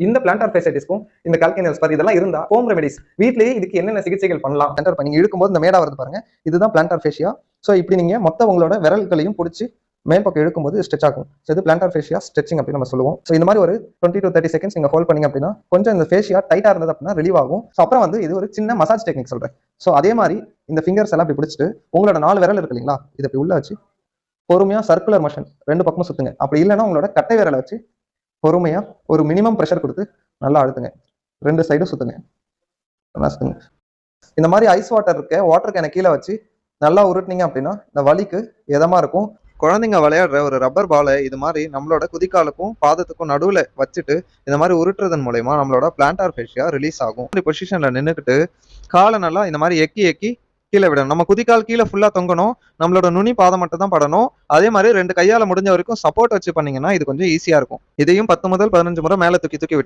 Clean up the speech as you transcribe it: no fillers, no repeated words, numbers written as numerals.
இந்த பிளான்டார் ஃபேஷியடிஸ்க்கும் இந்த calcaneal spar இதெல்லாம் இருந்தா ஹோம் ரெமெடிஸ் வீட்லயே இதுக்கு என்னென்ன சிகிச்சைகள் பண்ணலாம் சென்டர் பண்ணி இழுக்கும்போது இந்த மேடா வருது பாருங்க, இதுதான் பிளான்டார் ஃபேஷியா. ஸோ இப்படி நீங்க மொத்த உங்களோட விரல்களையும் பிடிச்சி மேல் பக்கம் இழுக்கும்போது ஸ்ட்ரெச் ஆகும். ஸோ இது பிளான்டார் ஃபேஷியா ஸ்ட்ரெச்சிங் அப்படின்னு நம்ம சொல்லுவோம். ஸோ இந்த மாதிரி ஒரு 20 to 30 செகண்ட்ஸ் நீங்க ஹோல்ட் பண்ணீங்க அப்படின்னா கொஞ்சம் இந்த ஃபேஷியா டைட்டா இருந்தது அப்படின்னா ரிலீவ் ஆகும். ஸோ அப்புறம் வந்து இது ஒரு சின்ன மசாஜ் டெக்னிக் சொல்றேன். ஸோ அதே மாதிரி இந்த ஃபிங்கர்ஸ் எல்லாம் இப்படி பிடிச்சிட்டு உங்களோட 4 விரல் இருக்கு இல்லைங்களா, இதை இப்படி உள்ள வச்சு பொறுமையா சர்க்குலர் மோஷன் 2 பக்கமும் சுத்துங்க. அப்படி இல்லைன்னா உங்களோட கட்டை விரலை வச்சு பொறுமையா ஒரு மினிமம் ப்ரெஷர் கொடுத்து நல்லா அழுத்துங்க. 2 சைடும் சுத்துங்க. இந்த மாதிரி ஐஸ் வாட்டர் இருக்க வாட்டர் கேனை கீழே வச்சு நல்லா உருட்டினீங்க அப்படின்னா இந்த வலிக்கு இதமா இருக்கும். குழந்தைங்க விளையாடுற ஒரு ரப்பர் பாலை இது மாதிரி நம்மளோட குதிக்காலுக்கும் பாதத்துக்கும் நடுவில் வச்சுட்டு இந்த மாதிரி உருட்டுறதன் மூலயமா நம்மளோட பிளான்டார் ஃபேஷியா ரிலீஸ் ஆகும். இந்த பொசிஷன்ல நின்றுக்கிட்டு காலை நல்லா இந்த மாதிரி எக்கி எக்கி கீழே விடணும். நம்ம குதிக்கால் கீழே ஃபுல்லா தொங்கணும், நம்மளோட நுனி பாதம் மட்டும் தான் படணும். அதே மாதிரி 2 கையால முடிஞ்ச வரைக்கும் சப்போர்ட் வச்சு பண்ணீங்கன்னா இது கொஞ்சம் ஈஸியா இருக்கும். இதையும் 10 முதல் 15 முறை மேல தூக்கி தூக்கி விட்டு